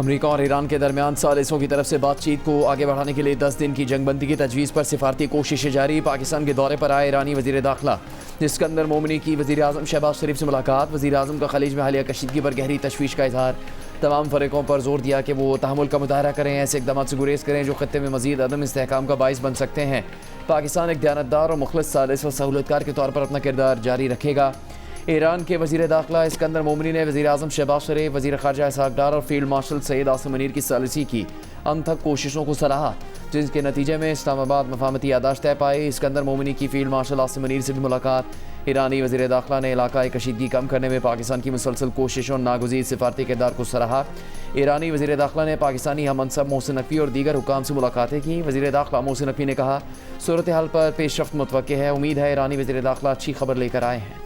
America और Iran के दरमियान सालिसों की तरफ से बातचीत को आगे बढ़ाने के लिए 10 दिन की जंगबंदी की तजवीज़ पर सिफारती कोशिशें जारी। पाकिस्तान के दौरे पर आए ईरानी वज़ीर दाखिला इस्कंदर मोमिनी की वज़ीर आज़म शहबाज शरीफ से मुलाकात। वज़ीर आज़म का खलीज में हालिया कशीदगी पर गहरी तशवीश का इजहार। तमाम फ़रीक़ों पर जोर दिया कि वो तहम्मुल का मुजाहरा करें, ऐसे इक़दाम से गुरेज करें जो ख़त्ते में मज़ीद अदम इस्तेहकाम का बाइस बन सकते हैं। पाकिस्तान एक दयानतदार और मुखलिस सालिस व सहूलतकार के तौर पर अपना किरदार जारी रखेगा। ईरान के वज़ीर दाखिला इस्कंदर मोमिनी ने वज़ीर आज़म शहबाज शरीफ, वज़ीर ख़ारजा इसहाक़ डार और फील्ड मार्शल सैयद आसिम मुनीर की सालिसी की अनथक कोशिशों को सराहा, जिसके नतीजे में इस्लामाबाद मफाहमती यादाश्त तय पाई। इस्कंदर मोमिनी की फील्ड मार्शल आसिम मुनीर से भी मुलाकात। ईरानी वज़ीर दाखिला ने इलाक़ाई कशीदगी कम करने में पाकिस्तान की मुसलसल कोशिशों और नागुज़ीर सिफारती किरदार को सराहा। ईरानी वज़ीर दाखिला ने पाकिस्तानी हम मनसब मोहसिन नकवी और दीगर हुकाम से मुलाकातें की। वज़ीर दाखिला मोहसिन नकवी ने कहा, सूरत हाल पर पेशरफ्त मुतवक्किल है, उम्मीद है ईरानी वज़ीर दाखिला अच्छी खबर लेकर आए हैं।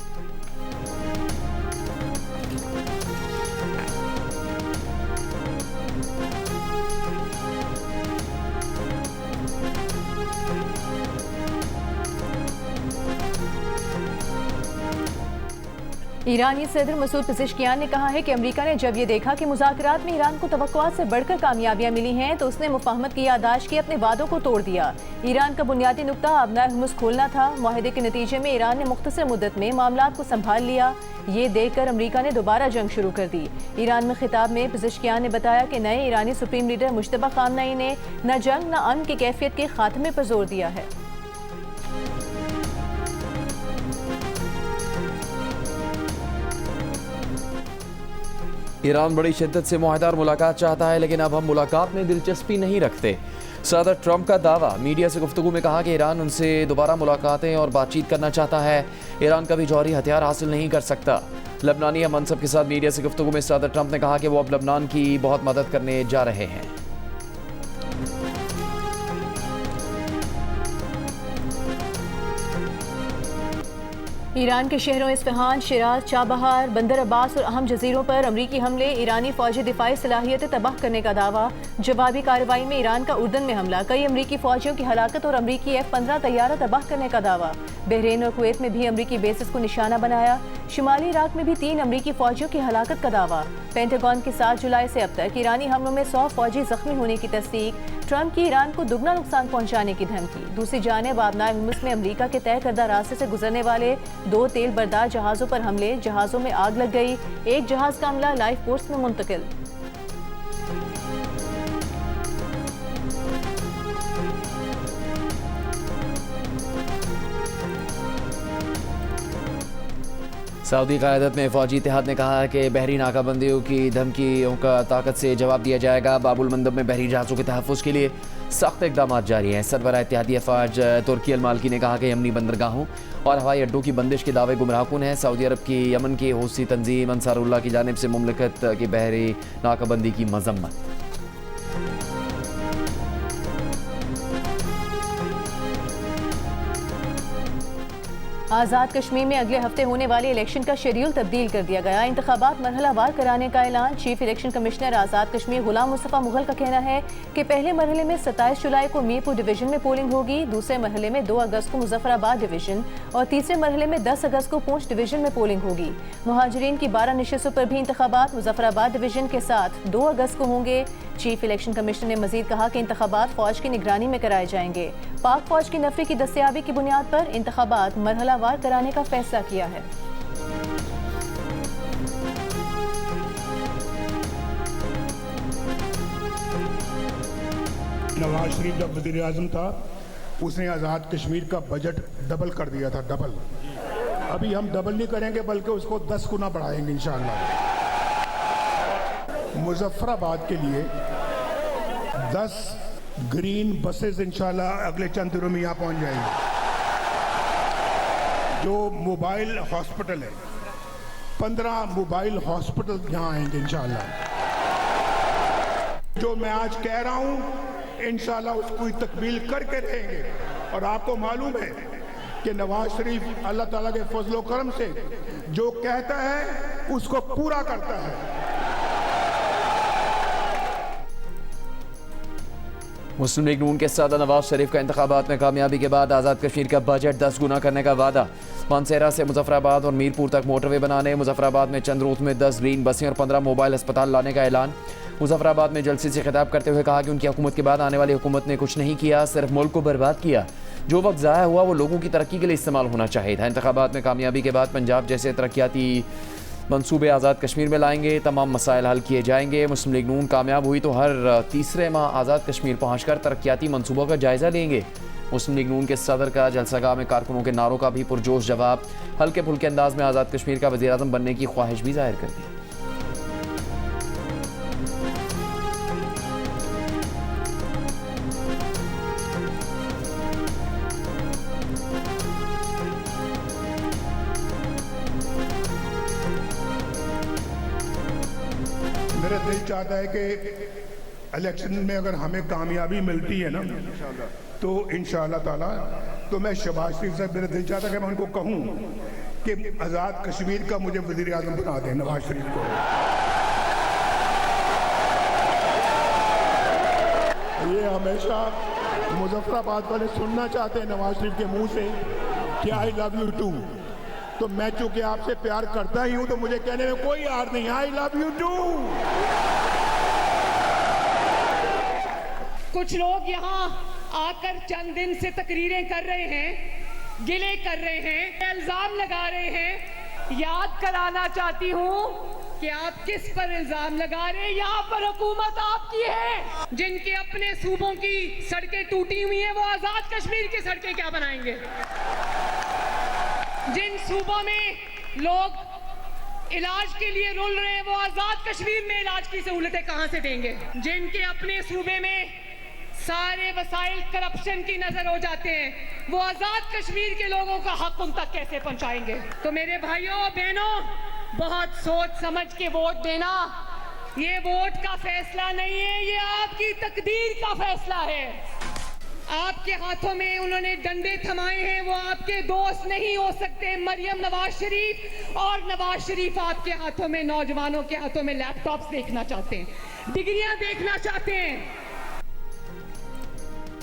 ईरानी सदर मसूद पेज़ेश्कियान ने कहा है कि अमेरिका ने जब ये देखा कि मुज़ाकरात में ईरान को तवक्कुआत से बढ़कर कामयाबियां मिली हैं तो उसने मुफाहमत की याददाश्त की अपने वादों को तोड़ दिया। ईरान का बुनियादी नुक्ता आबनाए हुर्मुज़ खोलना था। मुआहदे के नतीजे में ईरान ने मुख्तसर मुद्दत में मामलात को संभाल लिया। ये देखकर अमेरिका ने दोबारा जंग शुरू कर दी। ईरान में खिताब में पेज़ेश्कियान ने बताया कि नए ईरानी सुप्रीम लीडर मुश्तबा खामनई ने न जंग न अमन की कैफियत के खात्मे पर जोर दिया है। ईरान बड़ी शिद्दत से मुआहदा और मुलाकात चाहता है, लेकिन अब हम मुलाकात में दिलचस्पी नहीं रखते। सदर ट्रंप का दावा। मीडिया से गुफ्तगू में कहा कि ईरान उनसे दोबारा मुलाकातें और बातचीत करना चाहता है। ईरान कभी जौहरी हथियार हासिल नहीं कर सकता। लबनानी हम मनसब के साथ मीडिया से गुफ्तगू में सदर ट्रंप ने कहा कि वो अब लबनान की बहुत मदद करने जा रहे हैं। ईरान के शहरों इस्फहान, शिराज, चाबहार, बंदर अब्बास और अहम जजीरों पर अमरीकी हमले, ईरानी फौजी दिफाई सलाहियतें तबाह करने का दावा। जवाबी कार्रवाई में ईरान का उर्दन में हमला, कई अमरीकी फौजियों की हलाकत और अमरीकी F-15 तैयारा तबाह करने का दावा। बहरीन और कुवैत में भी अमरीकी बेसिस को निशाना बनाया। शुमाली इराक में भी 3 अमरीकी फौजियों की हलाकत का दावा। पेंटागन के 7 जुलाई से अब तक ईरानी हमलों में 100 फौजी जख्मी होने की तस्दीक। ट्रंप की ईरान को दुगना नुकसान पहुंचाने की धमकी। दूसरी जानिब आबनाए हुर्मुज़ में अमरीका के तय करदा रास्ते से गुजरने वाले 2 तेल बरदार जहाज़ों पर हमले, जहाज़ों में आग लग गई। एक जहाज़ का अमला लाइफ पोस्ट में मुंतकिल। सऊदी क़यादत में फ़ौजी इत्तेहाद ने कहा है कि बहरी नाकाबंदियों की धमकियों का ताकत से जवाब दिया जाएगा। बाबुल मंदब में बहरी जहाज़ों के तहफ़्फ़ुज़ के लिए सख्त इक़दाम जारी हैं। सरबराह इत्तेहादी अफ़वाज तुर्की अल-मालकी ने कहा कि यमनी बंदरगाहों और हवाई अड्डों की बंदिश के दावे गुमराहकुन हैं। सऊदी अरब की यमन की हौसी तंजीम अंसारुल्लाह की जानिब से मुमलिकत की बहरी नाकाबंदी की मज़म्मत। आज़ाद कश्मीर में अगले हफ्ते होने वाले इलेक्शन का शेड्यूल तब्दील कर दिया गया। इंतखाबात मरहलावार कराने का ऐलान। Chief election commissioner Azad Kashmir गुलाम मुस्तफ़ा मुगल का कहना है कि पहले मरहले में 27 जुलाई को मीरपुर डिवीजन में पोलिंग होगी, दूसरे मरहले में 2 अगस्त को मुजफ्फराबाद डिवीजन और तीसरे मरहले में 10 अगस्त को पूंछ डिवीजन में पोलिंग होगी। मुहाजिरीन की 12 नशिस्तों पर भी इंतखाबात मुजफ्फराबाद डिवीजन के साथ 2 अगस्त को होंगे। चीफ इलेक्शन कमिश्नर ने मजीद कहा कि इंतखाबात फौज की निगरानी में कराए जाएंगे। पाक फौज की नफरी की दस्तयाबी की बुनियाद पर इंतखाबात मरहलावार कराने का फैसला किया है। नवाज शरीफ जब वज़ीर आज़म था उसने आज़ाद कश्मीर का बजट डबल कर दिया था, डबल। अभी हम डबल नहीं करेंगे बल्कि उसको 10 गुना बढ़ाएंगे इंशाअल्लाह। मुजफ्फराबाद के लिए 10 ग्रीन बसेस इंशाल्लाह अगले चंद दिनों में यहाँ पहुँच जाएंगे। जो मोबाइल हॉस्पिटल है, 15 मोबाइल हॉस्पिटल यहाँ आएंगे इंशाल्लाह। जो मैं आज कह रहा हूँ इंशाल्लाह उसको तकमील करके रहेंगे। और आपको मालूम है कि नवाज शरीफ अल्लाह ताला के फजलो करम से जो कहता है उसको पूरा करता है। मुस्लिम लीग नून के सदर नवाज शरीफ का इंतखाबात में कामयाबी के बाद आज़ाद कश्मीर का बजट 10 गुना करने का वादा। मानसेरा से मुजफ्फराबाद और मीरपुर तक मोटरवे बनाने, मुजफ्फराबाद में चंद रोज में 10 ग्रीन बसें और 15 मोबाइल अस्पताल लाने का ऐलान। मुजफ्फराबाद में जलसे से खिताब करते हुए कहा कि उनकी हुकूमत के बाद आने वाली हुकूमत ने कुछ नहीं किया, सिर्फ मुल्क को बर्बाद किया। जो वक्त ज़ाया हुआ वो लोगों की तरक्की के लिए इस्तेमाल होना चाहिए था। इंतखाबात में कामयाबी के बाद पंजाब जैसे तरक्याती मंसूबे आज़ाद कश्मीर में लाएंगे, तमाम मसाइल हल किए जाएंगे। मुस्लिम लीग नून कामयाब हुई तो हर तीसरे माह आज़ाद कश्मीर पहुँच कर तरक्याती मनसूबों का जायज़ा लेंगे। मुस्लिम लीग नून के सदर का जलसागाह में कारकुनों के नारों का भी पुरजोश जवाब। हल्के फुल्के अंदाज में आज़ाद कश्मीर का वज़ीर आज़म बनने की ख्वाहिश भी जाहिर कर दी। मेरा दिल चाहता है कि इलेक्शन में अगर हमें कामयाबी मिलती है ना तो इंशाअल्लाह ताला तो मैं शहबाज शरीफ से मेरा दिल चाहता है कि मैं उनको कहूँ कि आज़ाद कश्मीर का मुझे वज़ीर आज़म बना दें, नवाज शरीफ को। ये हमेशा मुजफ्फराबाद वाले सुनना चाहते हैं नवाज शरीफ के मुंह से कि आई लव यू टू। तो मैं चूंकि आपसे प्यार करता ही हूं तो मुझे कहने में कोई यार नहीं, आई लव यू टू। कुछ लोग यहाँ आकर चंद दिन से तकरीरें कर रहे हैं, गिले कर रहे हैं, इल्जाम लगा रहे हैं। याद कराना चाहती हूँ कि आप किस पर इल्जाम लगा रहे हैं। यहाँ पर हुकूमत आपकी है। जिनके अपने सूबों की सड़कें टूटी हुई हैं वो आजाद कश्मीर की सड़कें क्या बनाएंगे? जिन सूबों में लोग इलाज के लिए रुल रहे हैं वो आजाद कश्मीर में इलाज की सहूलतें कहां से देंगे? जिनके अपने सूबे में सारे वसाइल करप्शन की नजर हो जाते हैं वो आजाद कश्मीर के लोगों का हक उन तक कैसे पहुंचाएंगे? तो मेरे भाइयों बहनों, बहुत सोच समझ के वोट देना। ये वोट का फैसला नहीं है, ये आपकी तकदीर का फैसला है। आपके हाथों में उन्होंने डंडे थमाए हैं, वो आपके दोस्त नहीं हो सकते। मरियम नवाज शरीफ और नवाज शरीफ आपके हाथों में, नौजवानों के हाथों में लैपटॉप्स देखना चाहते हैं, डिग्रियां देखना चाहते हैं।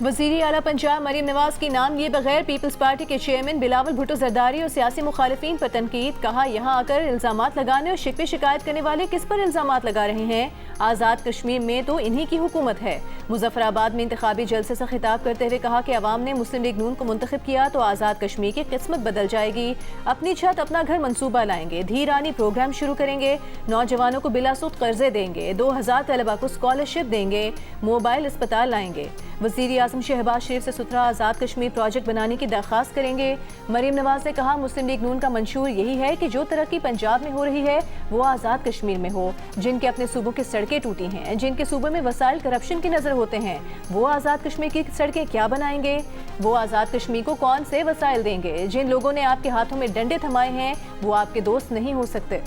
वज़ीर आला पंजाब मरीम नवाज की नाम लिए बगैर पीपल्स पार्टी के चेयरमैन बिलावल भुट्टो जरदारी और सियासी मुखालिफिन पर तनकीद। कहा यहाँ आकर इल्जामात लगाने और शिकवे शिकायत करने वाले किस पर इल्जामात लगा रहे हैं? आज़ाद कश्मीर में तो इन्हीं की हुकूमत है। मुजफ्फराबाद में इंतखाबी जलसे से खिताब करते हुए कहा कि अवाम ने मुस्लिम लीग नून को मुंतखब किया तो आज़ाद कश्मीर की किस्मत बदल जाएगी। अपनी छत अपना घर मंसूबा लाएंगे, धीरानी प्रोग्राम शुरू करेंगे, नौजवानों को बिलासूद कर्जे देंगे, 2000 तलबा को स्कॉलरशिप देंगे, मोबाइल अस्पताल लाएंगे। वज़ीर आज़म शहबाज शरीफ से सुथरा आज़ाद कश्मीर प्रोजेक्ट बनाने की दरख्वास्त करेंगे। मरीम नवाज ने कहा मुस्लिम लीग नून का मंशूर यही है कि जो तरक्की पंजाब में हो रही है वो आज़ाद कश्मीर में हो। जिनके अपने सूबों की सड़कें टूटी हैं, जिनके सूबे में वसाइल करप्शन की नज़र होते हैं, वो आज़ाद कश्मीर की सड़कें क्या बनाएंगे? वो आज़ाद कश्मीर को कौन से वसाइल देंगे? जिन लोगों ने आपके हाथों में डंडे थमाए हैं वो आपके दोस्त नहीं हो सकते।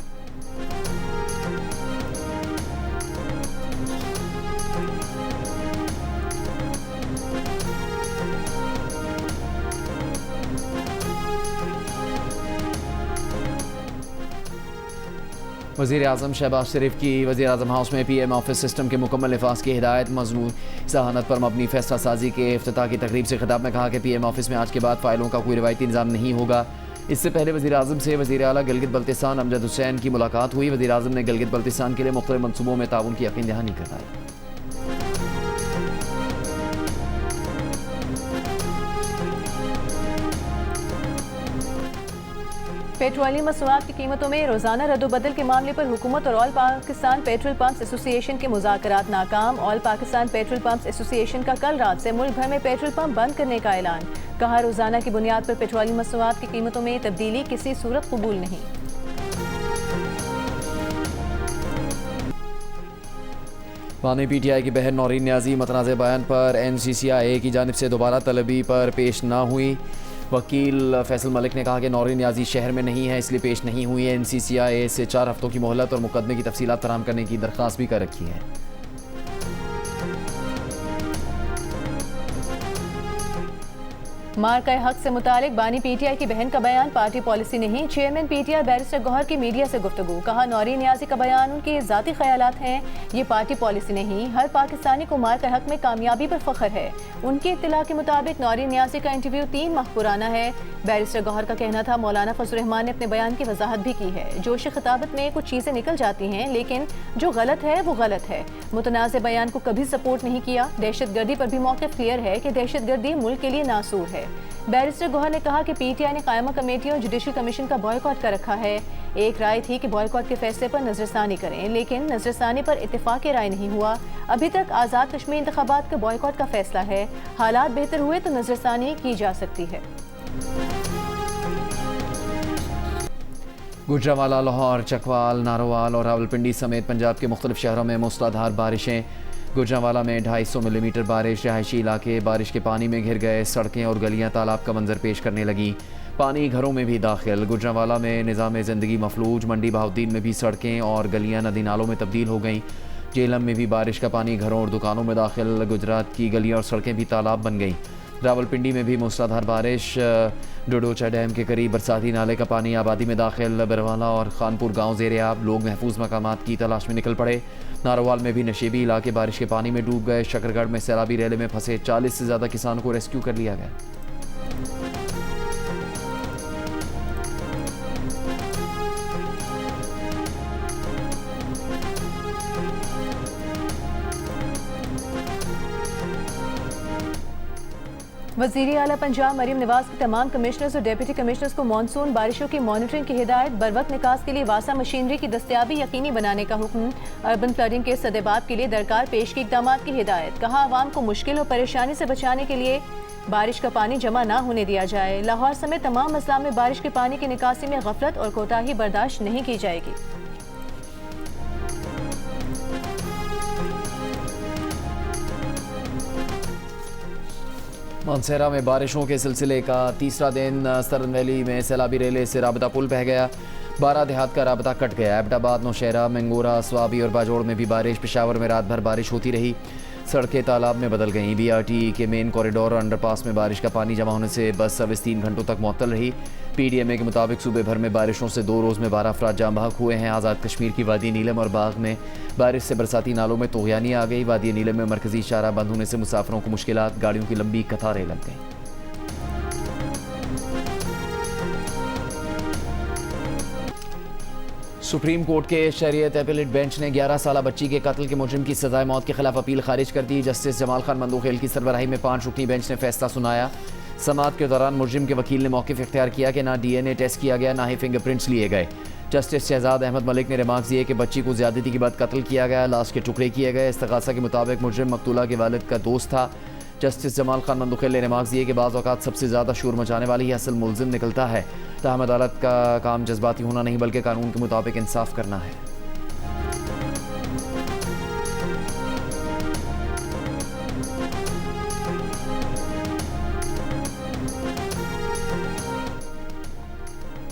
वज़ीर आज़म शहबाज शरीफ की वज़ीर आज़म हाउस में PM ऑफिस सिस्टम के मुकम्मल निफाज की हिदायत। मजमून सहानत पर मबनी फैसला साजी के इफ्तिताह की तकरीब से खिताब में कहा कि PM ऑफिस में आज के बाद फ़ाइलों का कोई रिवायती निज़ाम नहीं होगा। इससे पहले वज़ीर आज़म से वज़ीर आला गिलगित बल्तिस्तान अमजद हुसैन की मुलाकात हुई। वज़ीर आज़म ने गिलगित बल्तिस्तान के लिए मुख्तलिफ मनसूबों में ताउन की यकीन दहानी कराई। पेट्रोलियम मसनूआत की कीमतों में रोजाना रद्दोबदल के मामले पर हुकूमत और all Pakistan petrol pumps association के मुज़ाकरात नाकाम। All Pakistan petrol pumps association का कल रात से मुल्क भर में पेट्रोल पंप बंद करने का ऐलान। कहा रोजाना की बुनियाद पर पेट्रोलियम मसनूआत की कीमतों में तब्दीली किसी सूरत कबूल नहीं। बानी PTI की बहन नौरीन न्याजी मतनाज़ बयान पर NCCIA की जानिब से दोबारा तलबी पर पेश ना हुई। वकील फैसल मलिक ने कहा कि नौरीन न्याजी शहर में नहीं है इसलिए पेश नहीं हुई है। NCCIA से 4 हफ्तों की मोहलत और मुकदमे की तफसीलात फराहम करने की दरख्वास्त भी कर रखी है। मार का हक से मुतालिक बानी पीटीआई की बहन का बयान पार्टी पॉलिसी नहीं। चेयरमैन पीटीआई बैरिस्टर गौहर की मीडिया से गुफ्तगू, कहा नौरीन नियाज़ी का बयान उनके ज़ाती ख्यालात हैं, ये पार्टी पॉलिसी नहीं। हर पाकिस्तानी को मार का हक में कामयाबी पर फख्र है। उनकी इत्तला के मुताबिक नौरीन नियाज़ी का इंटरव्यू 3 माह पुराना है। बैरिस्टर गौहर का कहना था मौलाना फजल रहमान ने अपने बयान की वजाहत भी की है। जोश खिताबत में कुछ चीज़ें निकल जाती हैं, लेकिन जो गलत है वो गलत है। मुतनाज़ बयान को कभी सपोर्ट नहीं किया। दहशतगर्दी पर भी मौक़िफ़ क्लियर है कि दहशतगर्दी मुल्क के लिए नासूर है। बैरिस्टर गौहर ने कहा कि पीटीआई ने कायमा कमेटी और जुडिशल कमीशन का बॉयकॉट कर रखा है। एक राय थी कि बॉयकॉट के फैसले पर नजरसानी करें, लेकिन नजरसानी पर इत्तेफाक राय नहीं हुआ। अभी तक आज़ाद कश्मीर इंतखाबात का बॉयकॉट का फैसला है। हालात बेहतर हुए तो नजरसानी की जा सकती है। गुजरांवाला, लाहौर, चकवाल, नारोवाल और रावलपिंडी समेत पंजाब के मुख्तलिफ शहरों में मूसलाधार बारिशें। गुजरांवाला में 250 मिलीमीटर बारिश, रहायशी इलाके बारिश के पानी में घिर गए। सड़कें और गलियां तालाब का मंजर पेश करने लगी। पानी घरों में भी दाखिल। गुजरांवाला में निज़ाम ज़िंदगी मफलूज। मंडी बहाउद्दीन में भी सड़कें और गलियां नदी नालों में तब्दील हो गईं। जेलम में भी बारिश का पानी घरों और दुकानों में दाखिल। गुजरात की गलियां और सड़कें भी तालाब बन गईं। रावलपिंडी में भी मूसलाधार बारिश। डोडोचा डैम के करीब बरसाती नाले का पानी आबादी में दाखिल। बरवाला और खानपुर गांव ज़ेरे आब। लोग महफूज मकामात की तलाश में निकल पड़े। नारोवाल में भी नशेबी इलाके बारिश के पानी में डूब गए। शकरगढ़ में सैलाबी रैले में फंसे 40 से ज़्यादा किसानों को रेस्क्यू कर लिया गया। वज़ीर आला पंजाब मरीम नवाज के तमाम कमिश्नर्स और डिप्टी कमिश्नर्स को मानसून बारिशों की मॉनिटरिंग की हिदायत। बरवक्त निकास के लिए वासा मशीनरी की दस्तयाबी यकीनी बनाने का हुक्म। अर्बन फ्लडिंग के सदेबाब के लिए दरकार पेश की इक़दाम की हिदायत। कहा आवाम को मुश्किल और परेशानी से बचाने के लिए बारिश का पानी जमा ना होने दिया जाए। लाहौर समेत तमाम अजला में बारिश के पानी की निकासी में गफलत और कोताही बर्दाश्त नहीं की जाएगी। मानसेरा में बारिशों के सिलसिले का तीसरा दिन। सरन वैली में सैलाबी रेले से राबता पुल बह गया। 12 देहात का राबता कट गया। एबटाबाद, नौशहरा, मंगोरा, स्वाबी और बाजोड़ में भी बारिश। पेशावर में रात भर बारिश होती रही। सड़कें तालाब में बदल गईं। बीआरटी के मेन कॉरिडोर और अंडरपास में बारिश का पानी जमा होने से बस सर्विस 3 घंटों तक मुअत्तल रही। पीडीएमए के मुताबिक सूबे भर में बारिशों से 2 रोज़ में 12 अफराद जाम बहक हुए हैं। आज़ाद कश्मीर की वादी नीलम और बाग में बारिश से बरसाती नालों में तूग़यानी आ गई। वादी नीलम में मरकजी शाहराह बंद होने से मुसाफिरों को मुश्किलात। गाड़ियों की लंबी कतारें लग गईं। सुप्रीम कोर्ट के शरीयत एपेलेट बेंच ने 11 साला बच्ची के कत्ल के मुजरिम की सजाए मौत के खिलाफ अपील खारिज कर दी। जस्टिस जमाल खान मंदोखेल की सरबराही में 5 रुकनी बेंच ने फैसला सुनाया। समाअत के दौरान मुजरिम के वकील ने मौक़िफ़ इख्तियार किया कि ना डीएनए टेस्ट किया गया, ना ही फिंगरप्रिंट्स लिए गए। जस्टिस शहजाद अहमद मलिक ने रिमार्क्स दिए कि बच्ची को ज़्यादती के बाद कत्ल किया गया, लाश के टुकड़े किए गए। इस्तग़ासा के मुताबिक मुजरिम मकतूला के वालिद का दोस्त था। जस्टिस जमाल खान मंदोखेल ने रिमार्क्स दिए कि बाज़ औक़ात सबसे ज़्यादा शोर मचाने वाली ही असल मुलज़िम निकलता है। ताहम अदालत का काम जज्बाती होना नहीं बल्कि कानून के मुताबिक इंसाफ करना है।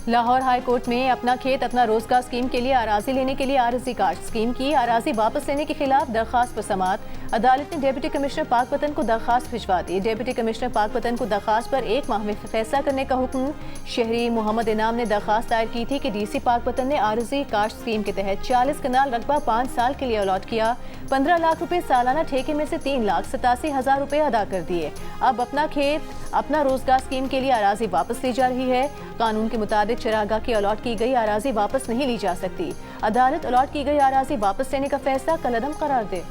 लाहौर हाई कोर्ट में अपना खेत अपना रोजगार स्कीम के लिए अराजी लेने के लिए आरजी कार्ड स्कीम की अराजी वापस लेने के खिलाफ दरखास्त पर समाअत। अदालत ने डिप्टी कमिश्नर पाकपतन को दरखास्त भिजवा दी। डिप्टी कमिश्नर पाकपतन को दरखास्त पर 1 माह में फैसला करने का हुक्म। शहरी मोहम्मद इनाम ने दरखास्त दायर की थी कि डीसी पाकपतन ने आरजी कार्ड स्कीम के तहत 40 कनाल रकबा 5 साल के लिए अलॉट किया। 15 लाख रुपए सालाना ठेके में से 3,87,000 रुपए अदा कर दिए। अब अपना खेत अपना रोजगार स्कीम के लिए अराजी वापस ली जा रही है। कानून के मुताबिक चरागाह की अलॉट की गई अराजी वापस नहीं ली जा सकती। अदालत अलॉट की गई अराजी वापस लेने का फैसला कलअदम करार दे।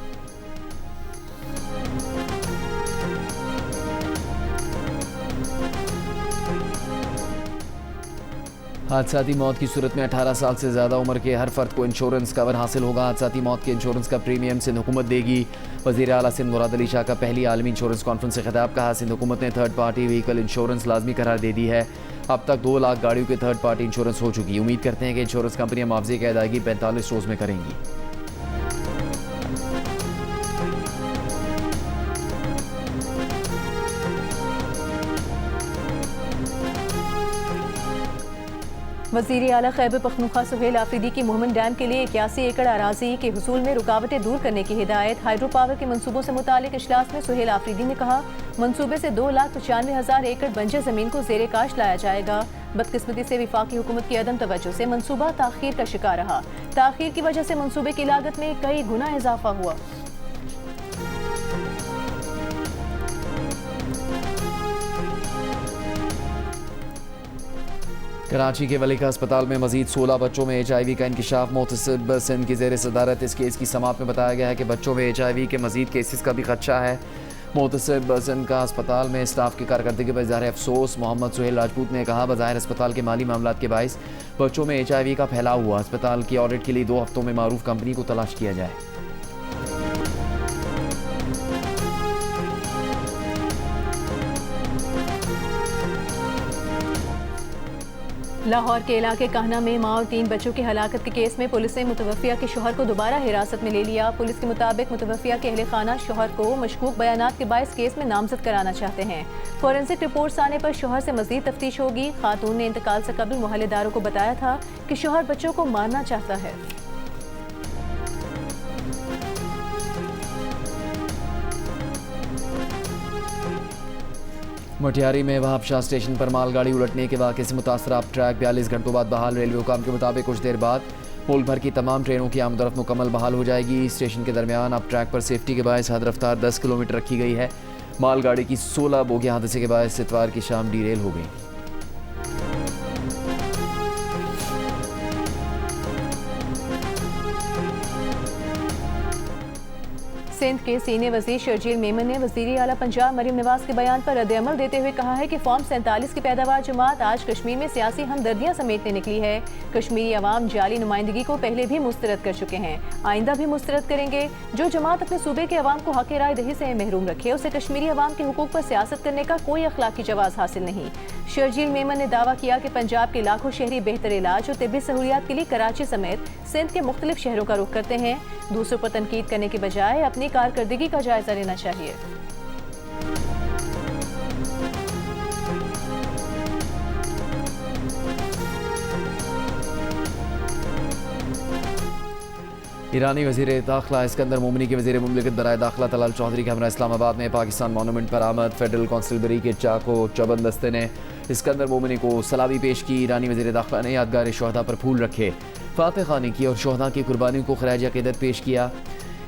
हादसाती मौत की सूरत में 18 साल से ज़्यादा उम्र के हर फर्द को इंश्योरेंस कवर हासिल होगा। हादसाती मौत के इंश्योरेंस का प्रीमियम सिंध हुकूमत देगी। वज़ीर आला सिंध मुराद अली शाह का पहली आलमी इंश्योरेंस कॉन्फ्रेंस से खिताब। कहा सिंध हुकूमत ने थर्ड पार्टी व्हीकल इंश्योरेंस लाजमी करार दे दी है। अब तक 2 लाख गाड़ियों के थर्ड पार्टी इंश्योरेंस हो चुकी। उम्मीद करते हैं कि इंश्योरेंस कंपनियां मुआवजे की अदायगी 45 रोज़ में करेंगी। वज़ीर आला खैबर पख्तूनख्वा सुहेल आफरीदी की मोहम्मद डैम के लिए 81 एकड़ अराजी के हुसूल में रुकावटें दूर करने की हिदायत। हाइड्रो पावर के मंसूबों से मुतालिक इजलास में सुहेल आफरीदी ने कहा, मंसूबे से 2,95,000 एकड़ बंजर ज़मीन को ज़ेरे काश लाया जाएगा। बदकिस्मती से वफाकी हुकूमत की अदम तवज्जो से मंसूबा ताख़ीर का शिकार रहा। ताख़ीर की वजह से मंसूबे की लागत में कई गुना इजाफा हुआ। कराची के वलीका अस्पताल में मजीद 16 बच्चों में HIV का इंकिशाफ। मोहतसिब सिंध की ज़ेर सदारत इस केस की समाअत में बताया गया है कि बच्चों में HIV के मजीद केसेस का भी खदशा है। मोहतसिब सिंध का अस्पताल में स्टाफ की कारकर्दगी पर इज़हार अफसोस। मोहम्मद सुहेल राजपूत ने कहा, बज़ाहिर अस्पताल के माली मामलात के बाइस बच्चों में HIV का फैलाव हुआ। अस्पताल की ऑडिट के लिए 2 हफ्तों में मारूफ कंपनी को तलाश किया जाए। लाहौर के इलाके कहना में माँ और 3 बच्चों की हलाकत के केस में पुलिस ने मुतवफ़िया के शोहर को दोबारा हिरासत में ले लिया। पुलिस के मुताबिक मुतवफ़िया के अहले खाना शोहर को मशकूक बयानात के बाइस केस में नामजद कराना चाहते हैं। फोरेंसिक रिपोर्ट्स आने पर शोहर से मजीद तफ्तीश होगी। खातून ने इंतकाल से कबल मोहल्लेदारों को बताया था कि शोहर बच्चों को मारना चाहता है। मटियारी में वहाबशाह स्टेशन पर मालगाड़ी उलटने के वाक़े से मुतासर अब ट्रैक 42 घंटों बाद बहाल। रेलवे हुकाम के मुताबिक कुछ देर बाद मुल्क भर की तमाम ट्रेनों की आमदरफ्त मुकम्मल बहाल हो जाएगी। स्टेशन के दरमियान अब ट्रैक पर सेफ्टी के बायस हद रफ्तार 10 किलोमीटर रखी गई है। मालगाड़ी की 16 बोगियां हादसे के बायस इतवार की शाम डीरेल हो गई। सिंध के सीनियर वजीर शर्जील मेमन ने वज़ीर आला पंजाब मरीम नवाज के बयान पर रद्द-ए-अमल देते हुए कहा है कि फॉर्म 47 की पैदावार जमात आज कश्मीर में सियासी हमदर्दियां समेटने निकली है। कश्मीरी अवाम जाली नुमाइंदगी को पहले भी मुस्तरद कर चुके हैं, आइंदा भी मुस्तरद करेंगे। जो जमात अपने सूबे के अवाम को हक़ राय दही से महरूम रखे, उसे कश्मीरी अवाम के हुकूक पर सियासत करने का कोई अखलाकी जवाज़ हासिल नहीं। शर्जील मेमन ने दावा किया कि पंजाब के लाखों शहरी बेहतर इलाज और तिब्बी सहूलियात के लिए कराची समेत सिंध के मुख्तलिफ शहरों का रुख करते हैं। दूसरों पर तनकीद करने के बजाय अपनी कारकर्दगी का जायजा लेना चाहिए। ईरानी वज़ीर दाखिला इस्कंदर मोमिनी के वज़ीर मुमलिकत बराए दाखिला तलाल चौधरी के हमरा इस्लामाबाद में पाकिस्तान मॉन्यूमेंट पर आमद। फेडरल कौंसिल के चाको चबन दस्ते ने इस्कंदर मोमिनी को सलामी पेश की। ईरानी वज़ीर दाखिला ने यादगार शोहदा पर फूल रखे, फातह खानी की और शोहदा की कुर्बानियों को खराज अक़ीदत पेश किया।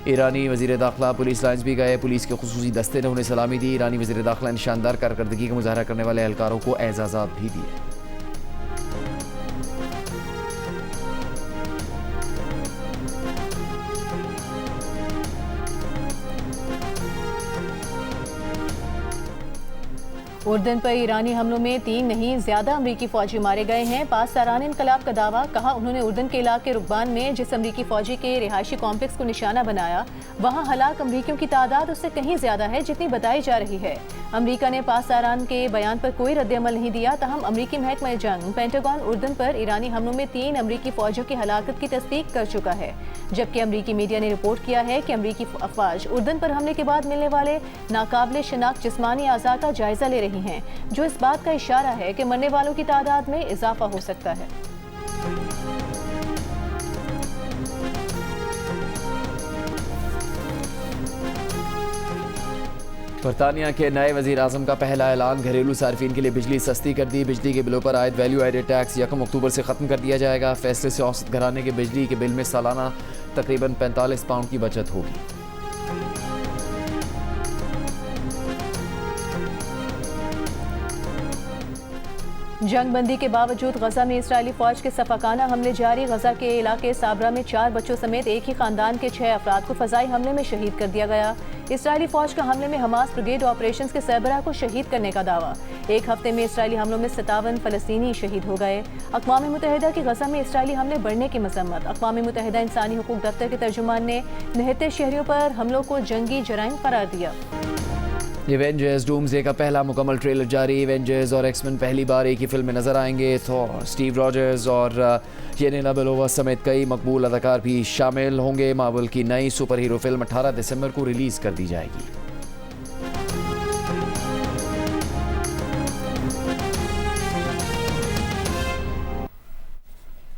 ईरानी वज़ीर दाखिला पुलिस लाइन्स भी गए। पुलिस के खुसूसी दस्ते ने उन्हें सलामी दी। ईरानी वज़ीर दाखिला ने शानदार कारकर्दगी का मुजाहरा करने वाले एहलकारों को एजाज़ात भी दिए। उर्दन पर ईरानी हमलों में 3 नहीं ज़्यादा अमरीकी फ़ौजी मारे गए हैं। पासदारान इनकलाब का दावा। कहा, उन्होंने उर्दन के इलाके रुकबान में जिस अमरीकी फ़ौजी के रिहायशी कॉम्प्लेक्स को निशाना बनाया, वहाँ हलाक अमरीकियों की तादाद उससे कहीं ज़्यादा है जितनी बताई जा रही है। अमरीका ने पासदारान के बयान पर कोई रद्द-ए-अमल नहीं दिया। तहम अमरीकी महकमा जंग पेंटागन उर्दन पर ईरानी हमलों में 3 अमरीकी फ़ौजियों की हलाकत की तस्दीक कर चुका है, जबकि अमरीकी मीडिया ने रिपोर्ट किया है कि अमरीकी अफवाज उर्दन पर हमले के बाद मिलने वाले नाकाबिले शनाख्त जिस्मानी आज़ा का जायजा ले रही हैं, जो इस बात का इशारा है कि मरने वालों की तादाद में इजाफा हो सकता है। बरतानिया के नए वज़ीर आज़म का पहला ऐलान। घरेलू सार्फिन के लिए बिजली सस्ती कर दी। बिजली के बिलों पर आयद वैल्यू एडेड टैक्स 1 अक्टूबर से ख़त्म कर दिया जाएगा। फैसले से औसत घराने के बिजली के बिल में सालाना तकरीबन 45 पाउंड की बचत होगी। जंगबंदी के बावजूद गजा में इसराइली फौज के सफाकाना हमले जारी। गजा के इलाके साबरा में 4 बच्चों समेत एक ही खानदान के 6 अफराद को फजाई हमले में शहीद कर दिया गया। इसराइली फौज का हमले में हमास ब्रिगेड ऑपरेशंस के सरबराह को शहीद करने का दावा। एक हफ्ते में इसराइली हमलों में 57 फलस्तीनी शहीद हो गए। अक़वाम मुत्तहिदा की गजा में इसराइली हमले बढ़ने की मजम्मत। अक़वाम मुत्तहिदा इंसानी हुकूक दफ्तर के तर्जुमान ने निहत्ते शहरियों पर हमलों को जंगी जराइम करार दिया। एवेंजर्स डूम्सडे का पहला मुकम्मल ट्रेलर जारी। एवेंजर्स और एक्समैन पहली बार एक ही फिल्म में नजर आएंगे। थॉर, स्टीव रॉजर्स और येलेना बेलोवा समेत कई मकबूल अदाकार भी शामिल होंगे। मार्वल की नई सुपर हीरो फिल्म 18 दिसंबर को रिलीज कर दी जाएगी।